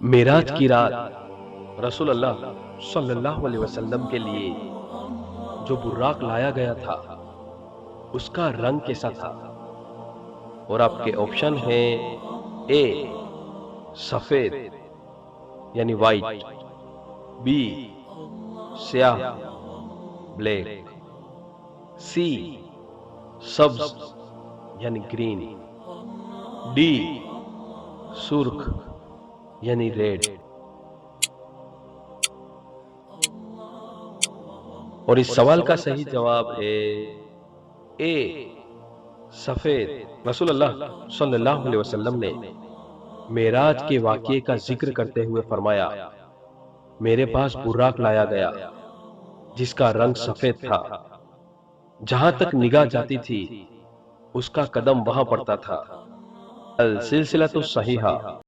मेराज की रात रसूल अल्लाह सल्लल्लाहु अलैहि वसल्लम के लिए जो बुर्राक लाया गया था उसका रंग कैसा था? और आपके ऑप्शन हैं ए सफेद यानी वाइट, बी स्याह ब्लैक, सी सब्ज यानी ग्रीन, डी सुर्ख यानी रेड। और इस सवाल का सही जवाब है ए सफेद। रसूल अल्लाह सल्लल्लाहु अलैहि वसल्लम ने मेराज के वाक़ये का जिक्र करते हुए फरमाया, मेरे पास बुर्राक लाया गया जिसका रंग सफेद था। जहां तक निगाह जाती थी उसका कदम वहां पड़ता था। अल सिलसिला तो सहीहा।